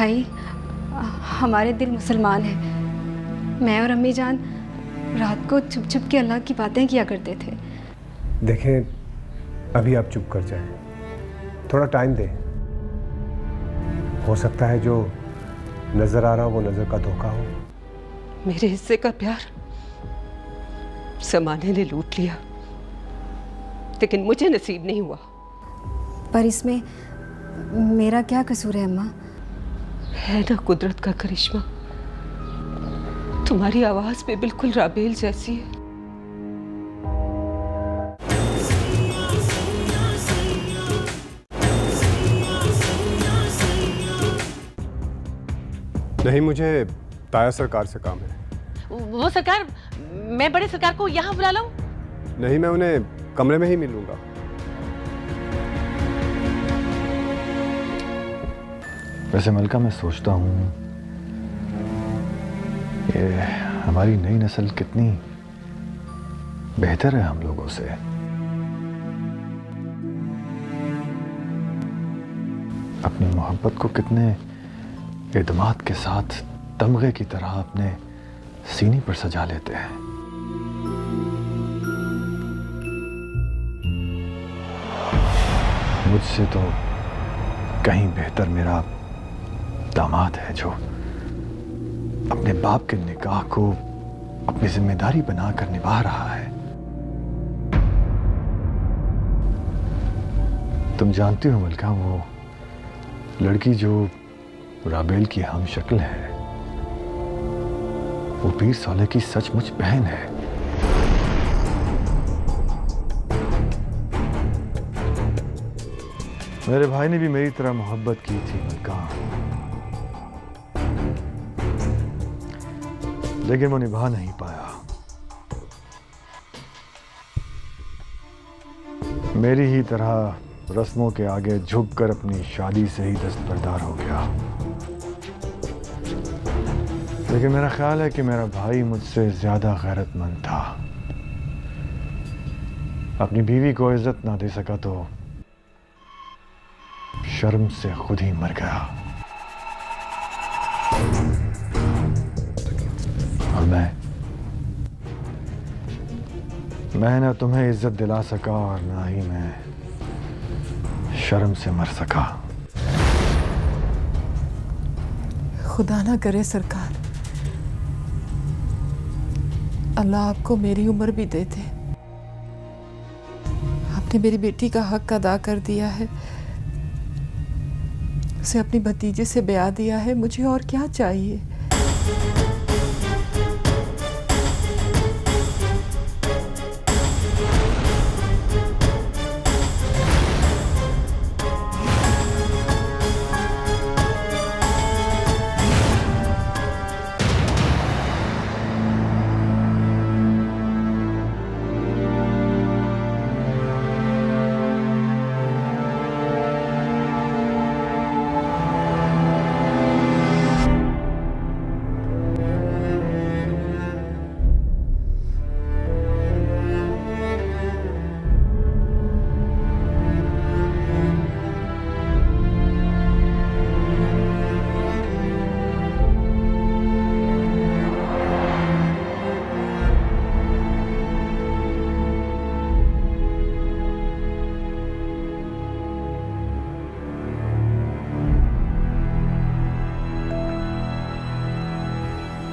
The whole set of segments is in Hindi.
भाई, हमारे दिल मुसलमान हैं। मैं और अम्मी जान रात को छुप छुप के अल्लाह की बातें किया करते थे। देखें, अभी आप चुप कर जाएं, थोड़ा टाइम दें। हो सकता है जो नजर आ रहा हो वो नजर का धोखा हो। मेरे हिस्से का प्यार ज़माने ने लूट लिया, लेकिन मुझे नसीब नहीं हुआ। पर इसमें मेरा क्या कसूर है अम्मा? है ना कुदरत का करिश्मा। तुम्हारी आवाज भी बिल्कुल राबेल जैसी है। नहीं, मुझे ताया सरकार से काम है। वो सरकार, मैं बड़े सरकार को यहाँ बुला लाऊं? नहीं, मैं उन्हें कमरे में ही मिलूंगा। वैसे मलका, मैं सोचता हूँ ये हमारी नई नस्ल कितनी बेहतर है हम लोगों से। अपनी मोहब्बत को कितने एतमाद के साथ तमगे की तरह अपने सीने पर सजा लेते हैं। मुझसे तो कहीं बेहतर मेरा दामाद है जो अपने बाप के निकाह को अपनी जिम्मेदारी बनाकर निभा रहा है। तुम जानती हो मलका, वो लड़की जो राबेल की हम शक्ल है, वो पीर सौले की सचमुच बहन है। मेरे भाई ने भी मेरी तरह मोहब्बत की थी मलका, लेकिन वो निभा नहीं पाया। मेरी ही तरह रस्मों के आगे झुककर अपनी शादी से ही दस्तबरदार हो गया। लेकिन मेरा ख्याल है कि मेरा भाई मुझसे ज्यादा गैरतमंद था। अपनी बीवी को इज्जत ना दे सका तो शर्म से खुद ही मर गया। और मैं ना तुम्हें इज्जत दिला सका और ना ही मैं शर्म से मर सका। खुदा ना करे सरकार, अल्लाह आपको मेरी उम्र भी दे दे। आपने मेरी बेटी का हक अदा कर दिया है, उसे अपनी भतीजे से ब्याह दिया है। मुझे और क्या चाहिए?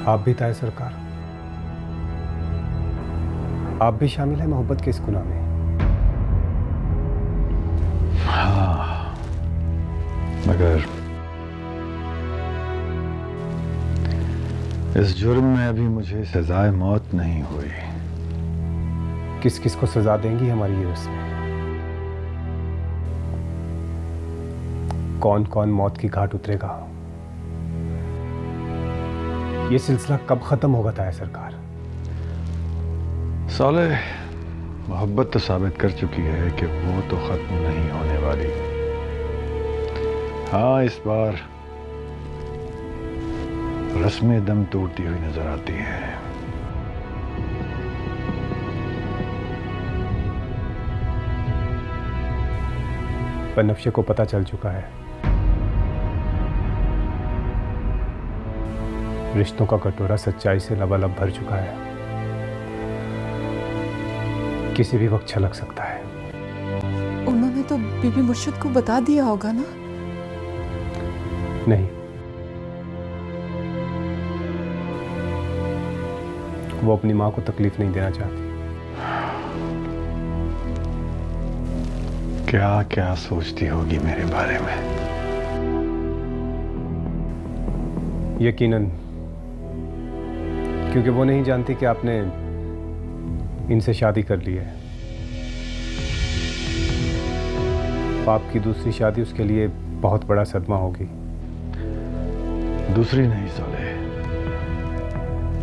आप भी ताया सरकार, आप भी शामिल हैं मोहब्बत के इस गुनाह में। हाँ, मगर इस जुर्म में अभी मुझे सजाए मौत नहीं हुई। किस किस को सजा देंगी हमारी ये रस्में? कौन कौन मौत की घाट उतरेगा? ये सिलसिला कब खत्म होगा ताया सरकार? साले मोहब्बत तो साबित कर चुकी है कि वो तो खत्म नहीं होने वाली। हाँ, इस बार रस्में दम तोड़ती हुई नजर आती हैं। बनफ्शे को पता चल चुका है रिश्तों का कटोरा सच्चाई से लबालब भर चुका है। किसी भी वक्त छलक सकता है। उन्होंने तो बीबी मुर्शिद को बता दिया होगा ना? नहीं, वो अपनी माँ को तकलीफ नहीं देना चाहती। क्या क्या सोचती होगी मेरे बारे में? यकीनन, क्योंकि वो नहीं जानती कि आपने इनसे शादी कर ली है। बाप की दूसरी शादी उसके लिए बहुत बड़ा सदमा होगी। दूसरी नहीं सोले,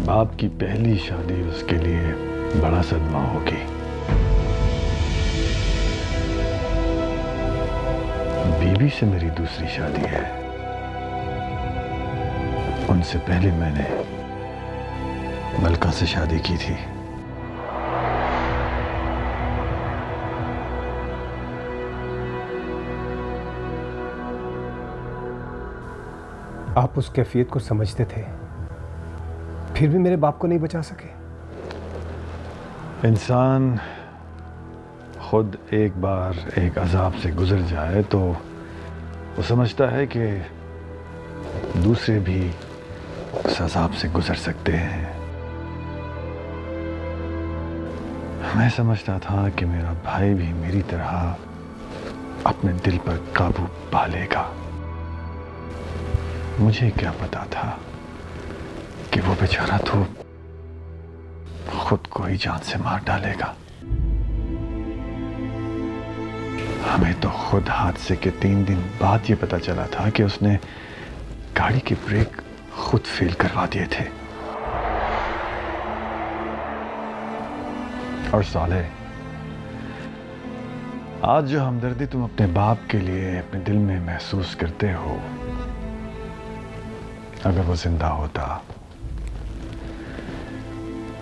बाप की पहली शादी उसके लिए बड़ा सदमा होगी। बीबी से मेरी दूसरी शादी है। उनसे पहले मैंने मलका से शादी की थी। आप उस कैफियत को समझते थे, फिर भी मेरे बाप को नहीं बचा सके। इंसान खुद एक बार एक अजाब से गुजर जाए तो वो समझता है कि दूसरे भी उस अजाब से गुजर सकते हैं। मैं समझता था कि मेरा भाई भी मेरी तरह अपने दिल पर काबू पा लेगा। मुझे क्या पता था कि वो बेचारा तो खुद को ही जान से मार डालेगा। हमें तो खुद हादसे के 3 दिन बाद ये पता चला था कि उसने गाड़ी के ब्रेक खुद फेल करवा दिए थे। और साले, आज जो हमदर्दी तुम अपने बाप के लिए अपने दिल में महसूस करते हो, अगर वो जिंदा होता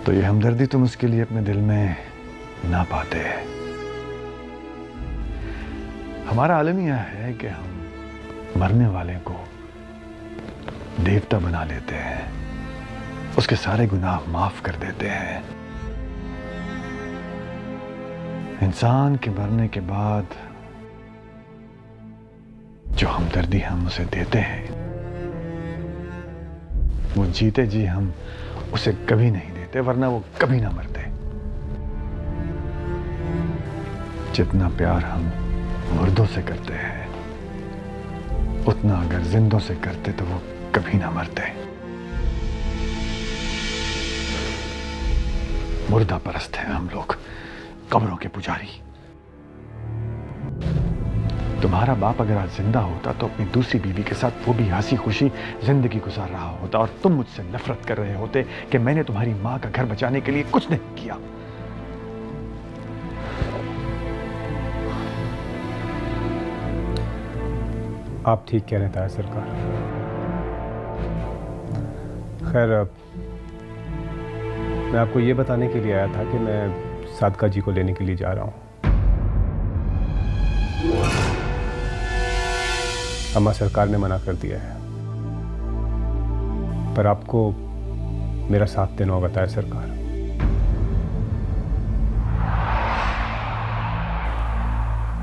तो ये हमदर्दी तुम उसके लिए अपने दिल में ना पाते। हमारा आलम यह है कि हम मरने वाले को देवता बना लेते हैं, उसके सारे गुनाह माफ कर देते हैं। इंसान के मरने के बाद जो हमदर्दी हम उसे देते हैं, वो जीते जी हम उसे कभी नहीं देते, वरना वो कभी ना मरते। जितना प्यार हम मुर्दों से करते हैं, उतना अगर जिंदों से करते तो वो कभी ना मरते। मुर्दा परस्त हैं हम लोग, कब्रों के पुजारी। तुम्हारा बाप अगर आज जिंदा होता तो अपनी दूसरी बीवी के साथ वो भी हंसी खुशी जिंदगी गुजार रहा होता, और तुम मुझसे नफरत कर रहे होते कि मैंने तुम्हारी मां का घर बचाने के लिए कुछ नहीं किया। आप ठीक कह रहे हैं सरकार। खैर, मैं आपको ये बताने के लिए आया था कि मैं सादका जी को लेने के लिए जा रहा हूँ। अम्मा सरकार ने मना कर दिया है, पर आपको मेरा साथ देना होगा ताया सरकार।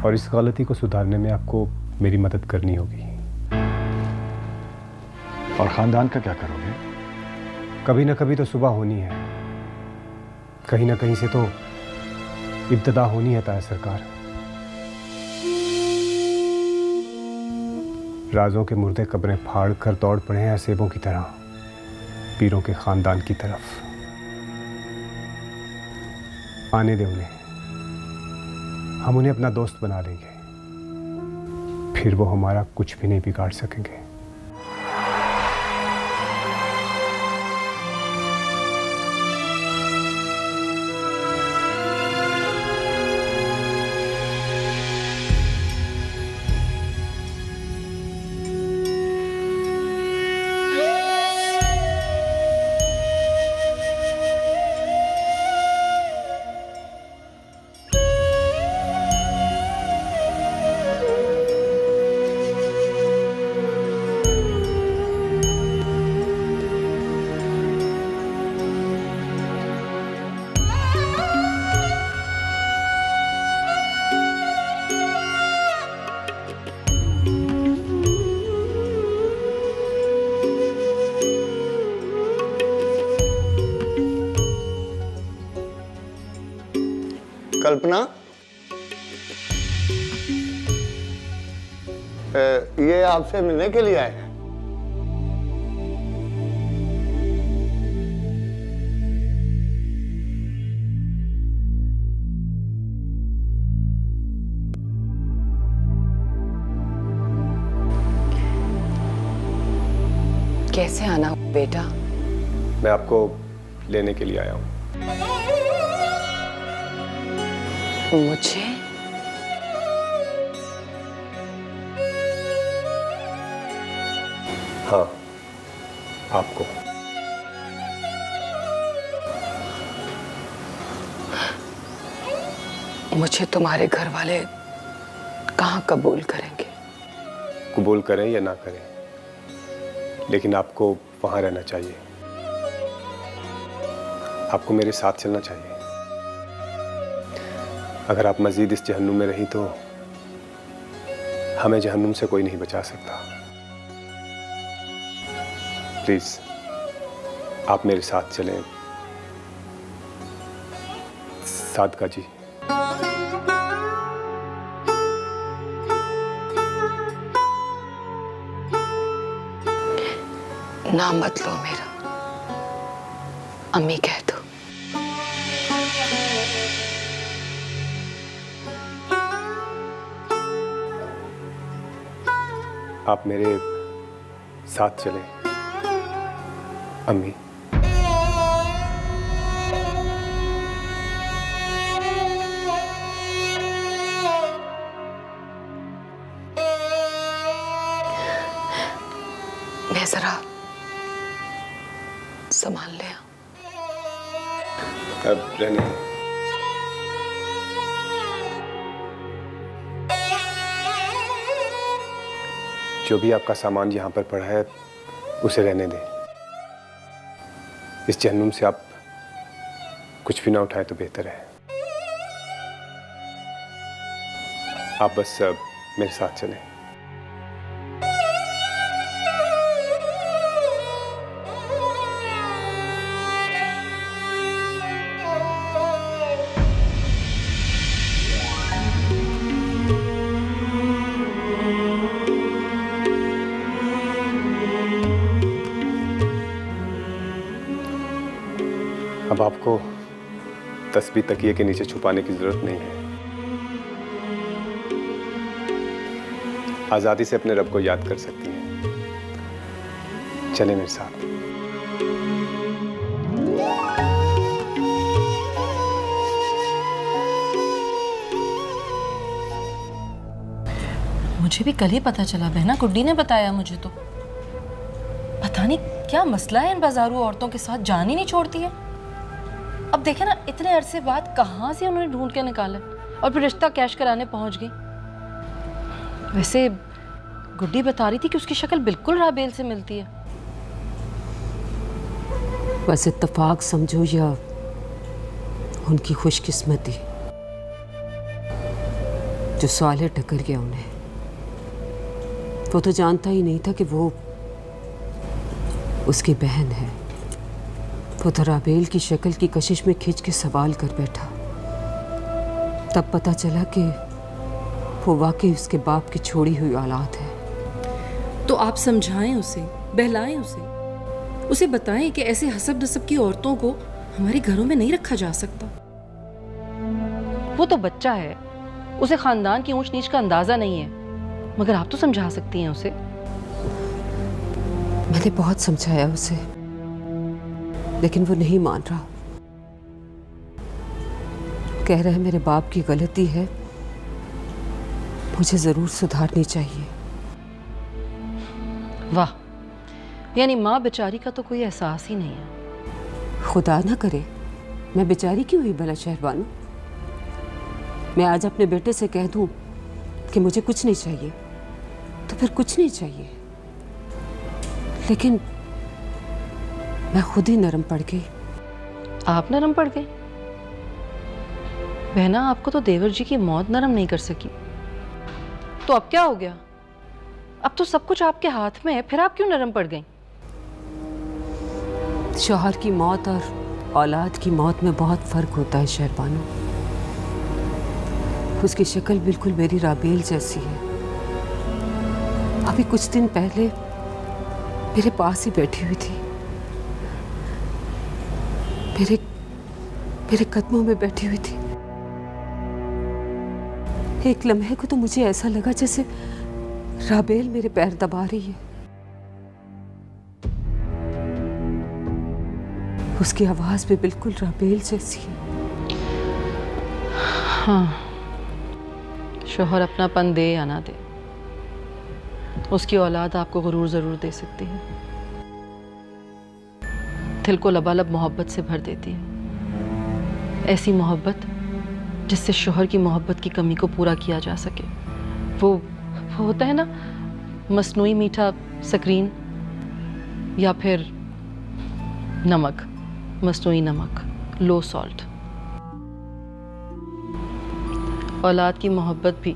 और इस गलती को सुधारने में आपको मेरी मदद करनी होगी। और खानदान का क्या करोगे? कभी ना कभी तो सुबह होनी है, कहीं ना कहीं से तो इब्तिदा होनी है ताया सरकार। राजों के मुर्दे कब्रें फाड़ कर दौड़ पड़े हैं असेबों की तरह पीरों के खानदान की तरफ। आने दे उन्हें, हम उन्हें अपना दोस्त बना लेंगे, फिर वो हमारा कुछ भी नहीं बिगाड़ सकेंगे। कल्पना, ये आपसे मिलने के लिए आए हैं। कैसे आना बेटा? मैं आपको लेने के लिए आया हूँ। मुझे? हाँ, आपको। मुझे तुम्हारे घर वाले कहाँ कबूल करेंगे? कबूल करें या ना करें, लेकिन आपको वहाँ रहना चाहिए। आपको मेरे साथ चलना चाहिए। अगर आप मज़ीद इस जहन्नुम में रही तो हमें जहन्नुम से कोई नहीं बचा सकता। प्लीज़ आप मेरे साथ चलें सादका जी। नाम मत लो मेरा, अम्मी कह दो। आप मेरे साथ चलें अम्मी। मैं जरा संभाल ले। अब रहने दें। जो भी आपका सामान यहाँ पर पड़ा है उसे रहने दें। इस जहन्नुम से आप कुछ भी ना उठाए तो बेहतर है। आप बस मेरे साथ चलें। अब आपको तस्बीह तकिए के नीचे छुपाने की जरूरत नहीं है। आजादी से अपने रब को याद कर सकती हैं। चले मेरे साथ। मुझे भी कल ही पता चला, बहना गुड्डी ने बताया मुझे। तो पता नहीं क्या मसला है इन बाजारू औरतों के साथ, जान ही नहीं छोड़ती है। अब देखे ना, इतने अरसे बाद कहाँ से उन्होंने ढूंढ के निकाला और फिर रिश्ता कैश कराने पहुंच गई। वैसे गुड्डी बता रही थी कि उसकी शक्ल बिल्कुल राबेल से मिलती है। बस इत्तेफाक समझो या उनकी खुशकिस्मती जो साले टकर गया उन्हें। वो तो जानता ही नहीं था कि वो उसकी बहन है। वो तो राबेल की शक्ल की कशिश में खिंच के सवाल कर बैठा। तब पता चला कि वो वाकई उसके बाप की छोड़ी हुई औलाद है। तो आप समझाएं उसे, बहलाएं उसे बताएं कि ऐसे हसब नसब की औरतों को हमारे घरों में नहीं रखा जा सकता। वो तो बच्चा है, उसे खानदान की ऊंच नीच का अंदाजा नहीं है, मगर आप तो समझा सकती हैं उसे। मैंने बहुत समझाया उसे, लेकिन वो नहीं मान रहा। कह रहा है मेरे बाप की गलती है, मुझे जरूर सुधारनी चाहिए। वाह, यानी माँ बेचारी का तो कोई एहसास ही नहीं है। खुदा ना करे मैं बेचारी क्यों हुई भला शहरबानो। मैं आज अपने बेटे से कह दूं कि मुझे कुछ नहीं चाहिए तो फिर कुछ नहीं चाहिए, लेकिन मैं खुद ही नरम पड़ गई। आप नरम पड़ गई? बहना, आपको तो देवर जी की मौत नरम नहीं कर सकी, तो अब क्या हो गया? अब तो सब कुछ आपके हाथ में है, फिर आप क्यों नरम पड़ गई? शौहर की मौत और औलाद की मौत में बहुत फर्क होता है शहरबानो। उसकी शक्ल बिल्कुल मेरी राबेल जैसी है। अभी कुछ दिन पहले मेरे पास ही बैठी हुई थी, मेरे कदमों में बैठी हुई थी। एक लम्हे को तो मुझे ऐसा लगा जैसे राबेल मेरे पैर दबा रही है। उसकी आवाज भी बिल्कुल राबेल जैसी है। हाँ, शोहर अपनापन दे या ना दे, उसकी औलाद आपको गुरूर ज़रूर दे सकती है, दिल को लबालब मोहब्बत से भर देती है। ऐसी मोहब्बत जिससे शोहर की मोहब्बत की कमी को पूरा किया जा सके। वो होता है ना, मसनूई मीठा स्क्रीन या फिर नमक, मसनूई नमक, लो सॉल्ट। औलाद की मोहब्बत भी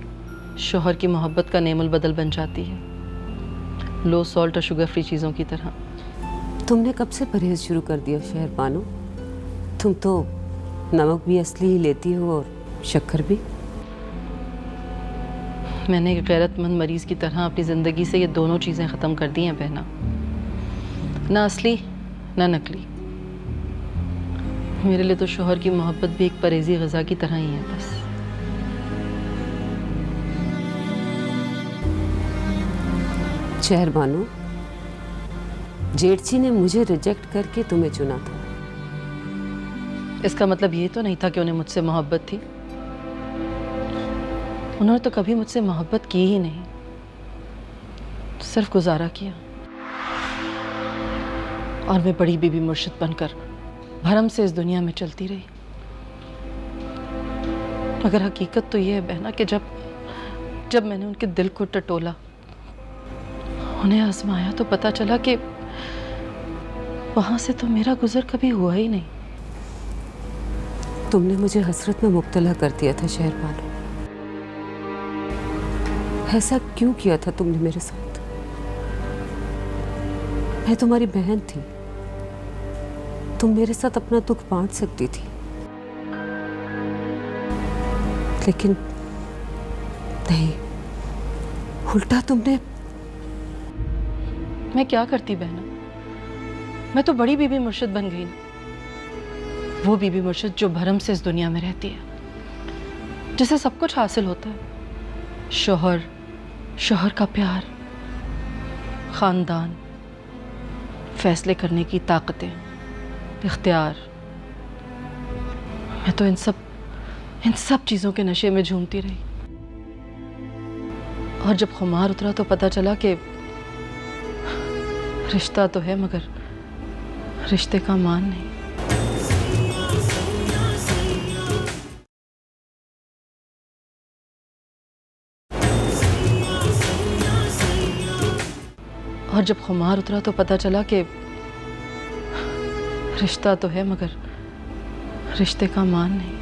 शोहर की मोहब्बत का नेमुल बदल बन जाती है, लो सॉल्ट और शुगर फ्री चीज़ों की तरह। तुमने कब से परहेज शुरू कर दिया शहरबानो? तुम तो नमक भी असली ही लेती हो और शक्कर भी। मैंने एक गैरतमंद मरीज़ की तरह अपनी ज़िंदगी से ये दोनों चीज़ें ख़त्म कर दी हैं बहना, ना असली ना नकली। मेरे लिए तो शोहर की मोहब्बत भी एक परहेज़ी ग़िज़ा की तरह ही है बस। शहरबानो, जेठजी ने मुझे रिजेक्ट करके तुम्हें चुना था। इसका मतलब ये तो नहीं था कि उन्हें मुझसे मोहब्बत थी। उन्होंने तो कभी मुझसे मोहब्बत की ही नहीं, सिर्फ गुजारा किया। और मैं बड़ी बीबी मुर्शिद बनकर भरम से इस दुनिया में चलती रही। मगर हकीकत तो ये है बहना कि जब मैंने उनके दिल को टटोला, उन्हें आजमाया, तो पता चला कि वहां से तो मेरा गुजर कभी हुआ ही नहीं। तुमने मुझे हसरत में मुब्तला कर दिया था शहरबानो। ऐसा क्यों किया था तुमने मेरे साथ? मैं तुम्हारी बहन थी, तुम मेरे साथ अपना दुख बांट सकती थी। लेकिन नहीं, उल्टा तुमने। मैं क्या करती बहना, मैं तो बड़ी बीबी मुर्शिद बन गई ना। वो बीबी मुर्शिद जो भरम से इस दुनिया में रहती है, जिसे सब कुछ हासिल होता है, शोहर का प्यार, ख़ानदान, फैसले करने की ताकतें, इख्तियार। मैं तो इन सब चीज़ों के नशे में झूमती रही। और जब खुमार उतरा तो पता चला कि रिश्ता तो है मगर रिश्ते का मान नहीं। और जब खुमार उतरा तो पता चला कि रिश्ता तो है मगर रिश्ते का मान नहीं।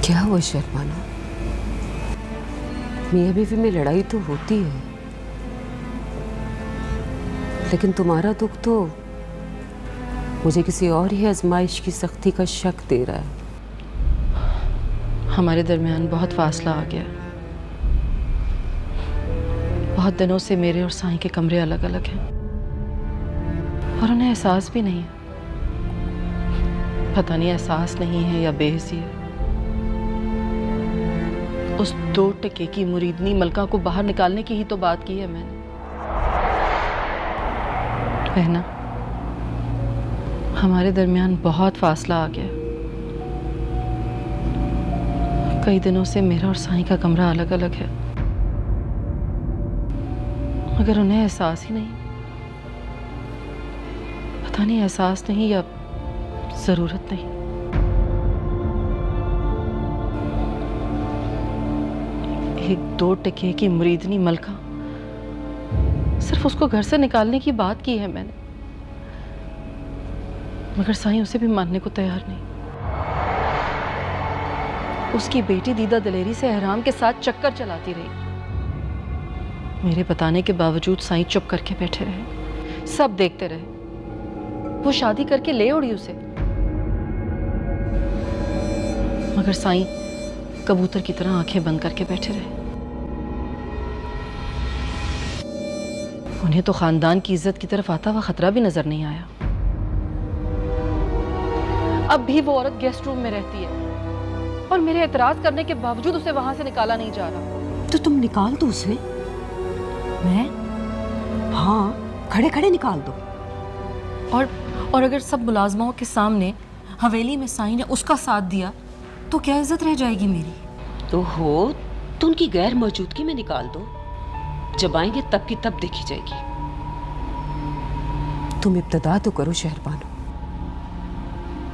क्या हुआ शहरबानो? मियां बीवी में लड़ाई तो होती है, लेकिन तुम्हारा दुख तो मुझे किसी और ही आजमाइश की सख्ती का शक दे रहा है। हमारे दरमियान बहुत फासला आ गया। बहुत दिनों से मेरे और साईं के कमरे अलग अलग हैं और उन्हें एहसास भी नहीं है। पता नहीं एहसास नहीं है या बेहिसी है। उस 2 टके की मुरीदनी मलका को बाहर निकालने की ही तो बात की है मैंने। बहना, हमारे दरमियान बहुत फासला आ गया। कई दिनों से मेरा और साईं का कमरा अलग अलग है, मगर उन्हें एहसास ही नहीं। पता नहीं एहसास नहीं या जरूरत नहीं। एक 2 टके की मुरीदनी मलका, सिर्फ उसको घर से निकालने की बात की है मैंने, मगर साईं उसे भी मानने को तैयार नहीं। उसकी बेटी दीदा दलेरी से एहराम के साथ चक्कर चलाती रही। मेरे बताने के बावजूद साईं चुप करके बैठे रहे, सब देखते रहे। वो शादी करके ले उड़ी उसे, मगर साईं कबूतर की तरह आंखें बंद करके बैठे रहे। उन्हें तो खानदान की इज्जत की तरफ आता हुआ खतरा भी नजर नहीं आया। अब भी वो औरत गेस्ट रूम में रहती है और मेरे एतराज करने के बावजूद उसे वहां से निकाला नहीं जा रहा। तो तुम निकाल दो उसे। मैं? हाँ, खड़े खड़े निकाल दो। और अगर सब मुलाजमाओं के सामने हवेली में साईं ने उसका साथ दिया तो क्या इज्जत रह जाएगी मेरी? तो उनकी गैर मौजूदगी में निकाल दो। जब आएंगे तब की तब देखी जाएगी। तुम इब्तदा तो करो शहरबानो।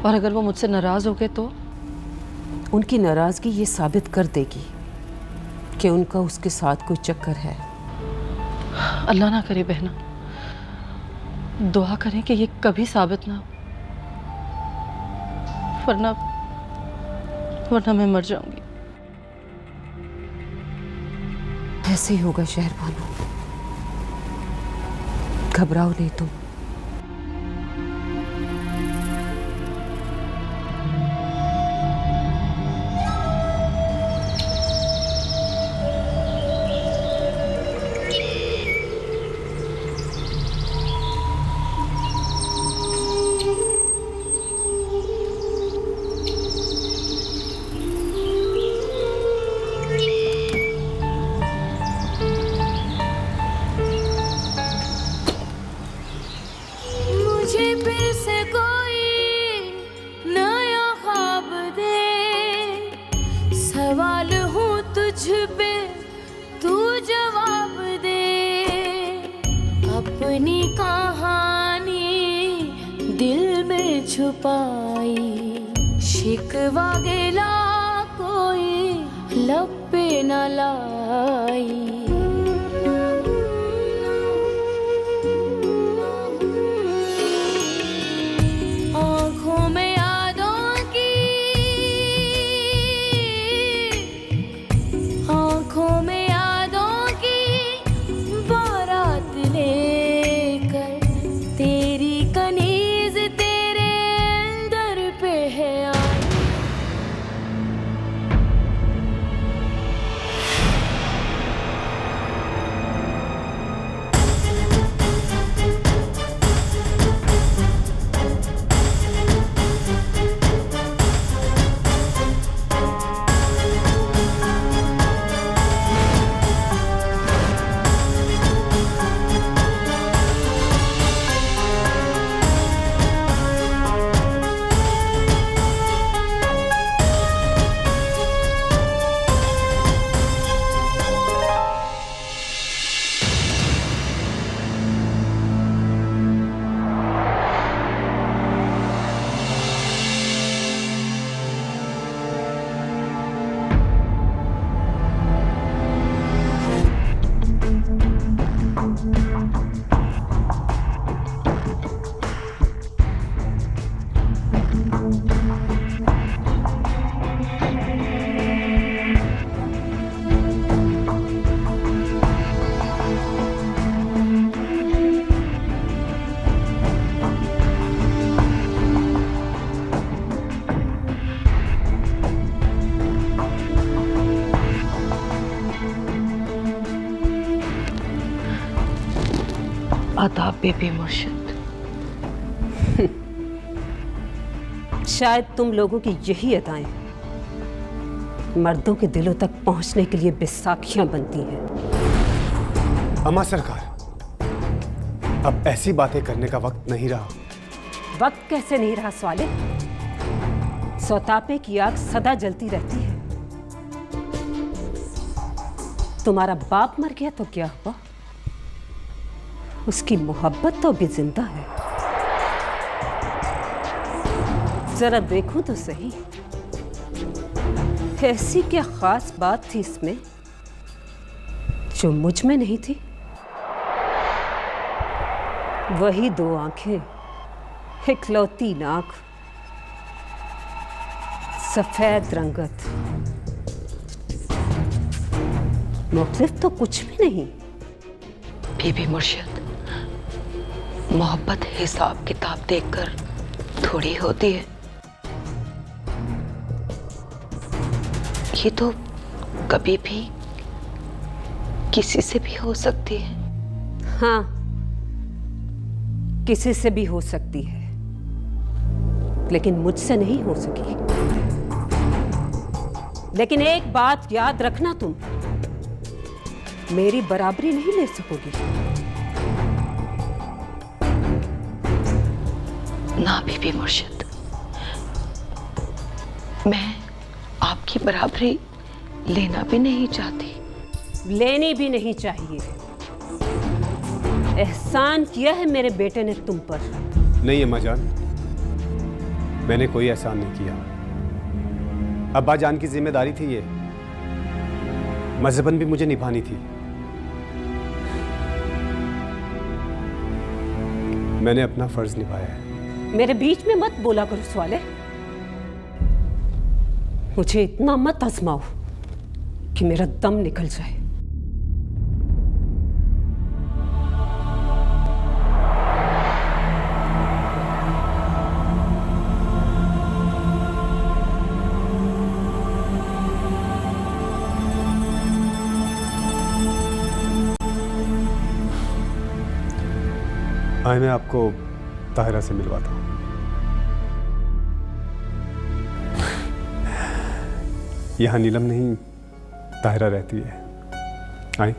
और अगर वो मुझसे नाराज हो गए तो? उनकी नाराजगी ये साबित कर देगी कि उनका उसके साथ कोई चक्कर है। अल्लाह ना करे बहना, दुआ करें कि ये कभी साबित ना हो, वरना मैं मर जाऊंगी। ऐसे ही होगा शहरबानो, घबराओ नहीं तुम। अपनी कहानी दिल में छुपाई, शिकवा गिला कोई लब पे न लाई। आँखों में यादों की, आँखों में यादों की बारात लेकर तेरी कनीज तेरे दर पे है आई। आदाब बेबी मुर्शिद। शायद तुम लोगों की यही अदाएं मर्दों के दिलों तक पहुंचने के लिए बैसाखियां बनती हैं। अम्मा सरकार, अब ऐसी बातें करने का वक्त नहीं रहा। वक्त कैसे नहीं रहा स्वाले? सौतापे की आग सदा जलती रहती है। तुम्हारा बाप मर गया तो क्या हुआ? उसकी मोहब्बत तो अभी जिंदा है। जरा देखूं तो सही, ऐसी क्या खास बात थी इसमें जो मुझ में नहीं थी? वही दो आंखें, इकलौती नाक, सफेद रंगत, मुख्तलिफ तो कुछ भी नहीं। बीबी मुर्शिद, मोहब्बत हिसाब किताब देखकर थोड़ी होती है। ये तो कभी भी किसी से भी हो सकती है। हाँ, किसी से भी हो सकती है, लेकिन मुझसे नहीं हो सकी। लेकिन एक बात याद रखना, तुम मेरी बराबरी नहीं ले सकोगी। ना बीबी मुर्शिद, मैं आपकी बराबरी लेना भी नहीं चाहती। लेनी भी नहीं चाहिए। एहसान किया है मेरे बेटे ने तुम पर। नहीं अम्मा जान, मैंने कोई एहसान नहीं किया। अब्बा जान की जिम्मेदारी थी ये, मजहबन भी मुझे निभानी थी। मैंने अपना फर्ज निभाया है। मेरे बीच में मत बोला करो सवाले। मुझे इतना मत आजमाओ कि मेरा दम निकल जाए। आए मैं आपको ताहिरा से मिलवाता हूँ। यहाँ नीलम नहीं, ताहिरा रहती है। आए।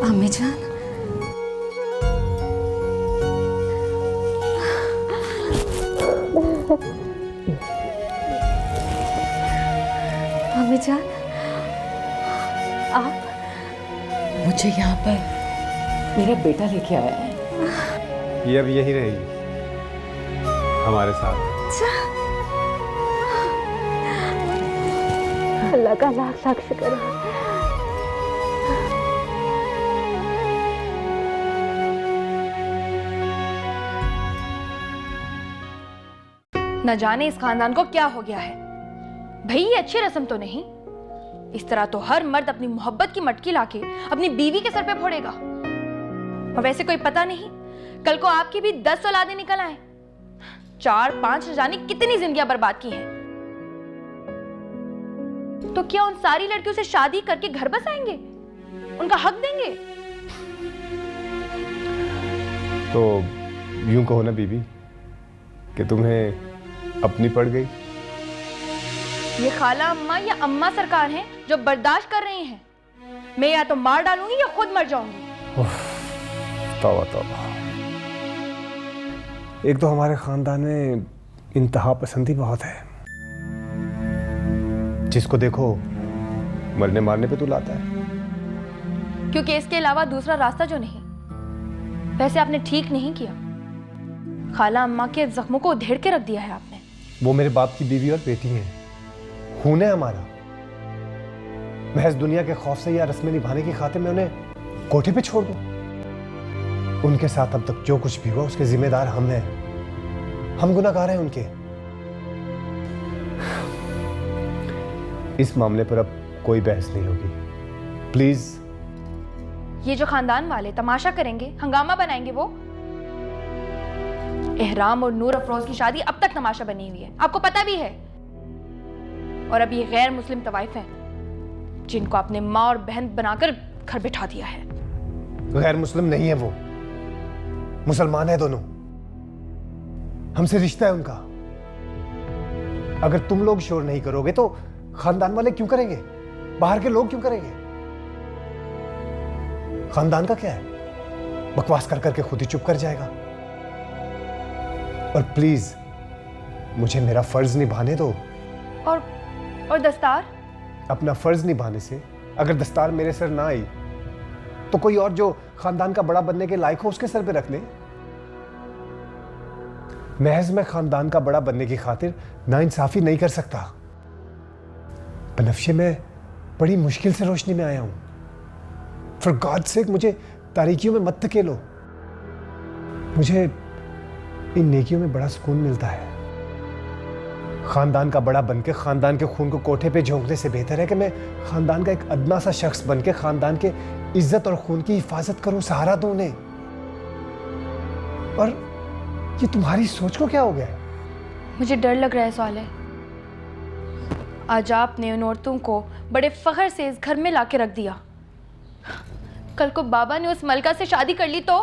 अम्मी जान, अम्मी जान, आप? मुझे यहाँ पर मेरा बेटा लेके आया है। ये अब यही रहेगी हमारे साथ। अल्लाह का लाख लाख शुक्र है। न जाने इस खानदान को क्या हो गया है। भाई ये अच्छी रस्म तो नहीं। इस तरह तो हर मर्द अपनी मोहब्बत की मटकी लाके अपनी बीवी के सर पे फोड़ेगा। और वैसे कोई पता नहीं कल को आपकी भी 10 औलादें निकल आए। 4-5 न जाने कितनी जिंदगियां बर्बाद की हैं। तो क्या उन सारी लड़कियों से शादी करके घर बसाएंगे? उनका हक देंगे? तो यूं कहो ना बीबी कि तुम्हें अपनी पड़ गई। ये खाला अम्मा या अम्मा सरकार हैं जो बर्दाश्त कर रही हैं। मैं या तो मार डालूंगी या खुद मर जाऊंगी। तौबा तौबा। एक तो हमारे खानदान में इंतहा पसंदी बहुत है। जिसको देखो मरने मारने पे तुलाता है। क्योंकि इसके अलावा दूसरा रास्ता जो नहीं। वैसे आपने ठीक नहीं किया। खाला अम्मा के जख्मों को उधेड़ के रख दिया है आपने। वो मेरे बाप की बीवी और बेटी हैं। खून है हमारा। महज दुनिया के खौफ से या रस्में निभाने की खातिर मैं उन्हें कोठे पे छोड़ दूं? उनके साथ अब तक जो कुछ भी हुआ उसके जिम्मेदार हम हैं। हम गुनहगार हैं उनके। इस मामले पर अब कोई बहस नहीं होगी, प्लीज। ये जो खानदान वाले तमाशा करेंगे, हंगामा बनाएंगे, वो एहराम और नूर अफरोज की शादी अब तक तमाशा बनी हुई है, आपको पता भी है। और अब ये गैर मुस्लिम तवाइफ हैं जिनको आपने माँ और बहन बनाकर घर बिठा दिया है। गैर मुस्लिम नहीं है वो, मुसलमान है दोनों। हमसे रिश्ता है उनका। अगर तुम लोग शोर नहीं करोगे तो खानदान वाले क्यों करेंगे? बाहर के लोग क्यों करेंगे? खानदान का क्या है? बकवास कर करके खुद ही चुप कर जाएगा। और प्लीज मुझे मेरा फर्ज निभाने दो। और दस्तार? अपना फर्ज निभाने से अगर दस्तार मेरे सर ना आई तो कोई और जो खानदान का बड़ा बनने के लायक हो उसके सर पे रख ले। महज मैं खानदान का बड़ा बनने की खातिर नाइंसाफी नहीं कर सकता। बनफ्शे, मैं बड़ी मुश्किल से रोशनी में आया हूं। फॉर गॉड सेक मुझे तारीकियों में मत धकेलो। मुझे इन नेकियों में बड़ा सुकून मिलता है। खानदान का बड़ा बनके खानदान के खून को कोठे पे झोंकने से बेहतर है कि मैं खानदान का एक अदना सा शख्स बनके खानदान के इज्जत और खून की हिफाजत करूं, सहारा दूं उन्हें। और ये तुम्हारी सोच को क्या हो गया? मुझे डर लग रहा है साले। आज आपने उन औरतों को बड़े फख्र से इस घर में लाके रख दिया। कल को बाबा ने उस मलका से शादी कर ली तो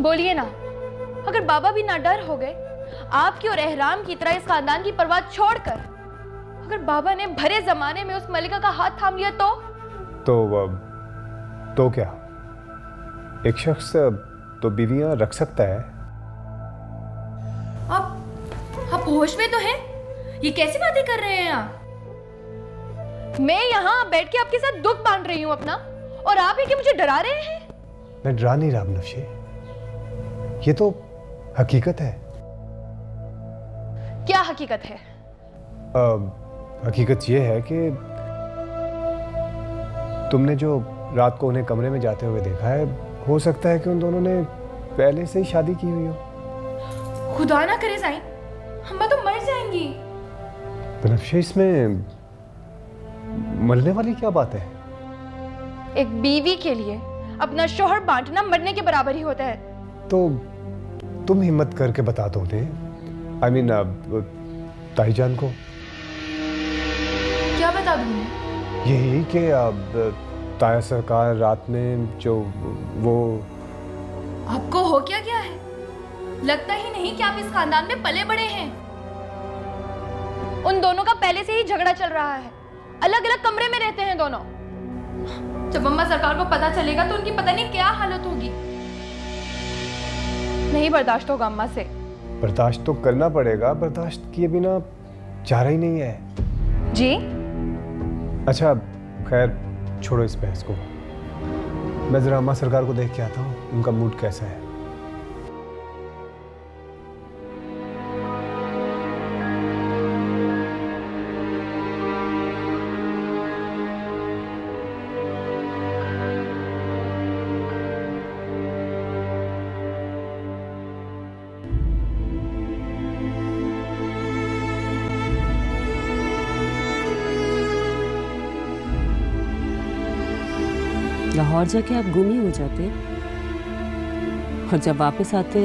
बोलिए ना, अगर बाबा भी ना डर हो गए आपकी और एहराम की तरह इस खानदान की परवाह छोड़कर, अगर बाबा ने भरे जमाने में उस मलिका का हाथ थाम लिया तो क्या एक शख्स तो बीवियां रख सकता है? आप होश में तो हैं? ये कैसी बातें कर रहे हैं आप? मैं यहाँ बैठ के आपके साथ दुख बांट रही हूँ अपना, और आप ही कि मुझे डरा रहे हैं। मैं डरा नहीं रहा बनफ्शे, ये तो हकीकत है। क्या हकीकत है? हकीकत ये है कि तुमने जो रात को उन्हें कमरे में जाते हुए देखा है, हो सकता है कि उन दोनों ने पहले से ही शादी की हुई हो। खुदा ना करे साईं, हम तो मर जाएंगी। बनफ्शे, इसमें मरने वाली क्या बात है? एक बीवी के लिए अपना शोहर बांटना मरने के बराबर ही होता है। तो तुम हिम्मत करके बता दो उन्हें, I mean, ताईजान को। क्या बता दूं मैं? यही कि ताया सरकार रात में जो वो। आपको हो क्या गया है? लगता ही नहीं कि आप इस खानदान में पले बड़े हैं। उन दोनों का पहले से ही झगड़ा चल रहा है, अलग अलग कमरे में रहते हैं दोनों। जब अम्मा सरकार को पता चलेगा तो उनकी पता नहीं क्या हालत होगी। नहीं बर्दाश्त होगा अम्मा से। बर्दाश्त तो करना पड़ेगा, बर्दाश्त किए बिना चारा ही नहीं है। जी? अच्छा खैर, छोड़ो इस बहस को। मैं जरा अम्मा सरकार को देख के आता हूँ, उनका मूड कैसा है। लाहौर जाके आप गुम ही हो जाते, और जब वापस आते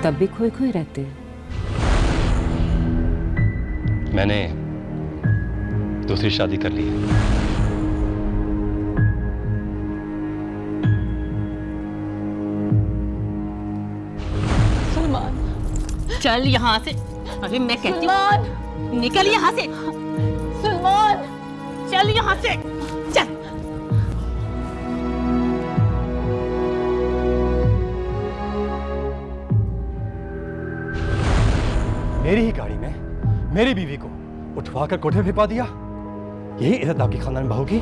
तब भी खोए खोए रहते हैं। मैंने दूसरी शादी कर ली है। सलमान, चल यहाँ से। अरे मैं कहती हूँ निकल यहाँ से। सलमान, चल यहाँ से, चल। मेरी ही गाड़ी में मेरी बीवी को उठवाकर कोठे पे पा दिया। यही इज्जत आपकी खानदान बहू की?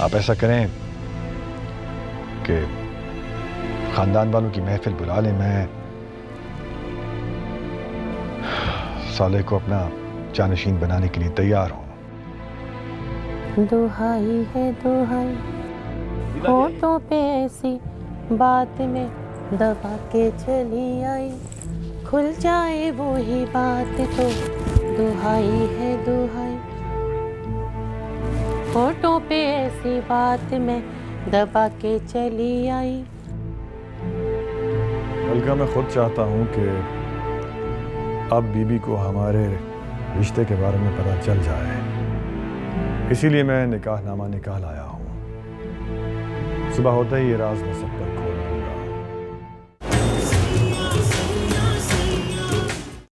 आप ऐसा करें कि खानदान वालों की महफिल बुला लें। मैं साले को अपना जानशीन बनाने के लिए तैयार हूं। दुहाई है दुहाई, होठों पे ऐसी बात में दबा के चली आई, खुल जाए वो ही बात तो दुहाई है दुहाई। होठों पे ऐसी बात में दबा के चली आई। बल्कि मैं खुद चाहता हूं कि अब बीबी को हमारे रिश्ते के बारे में पता चल जाए, इसीलिए मैं निकाहनामा निकाल आया हूं। सुबह होता ही ये राज मैं सब पर खोल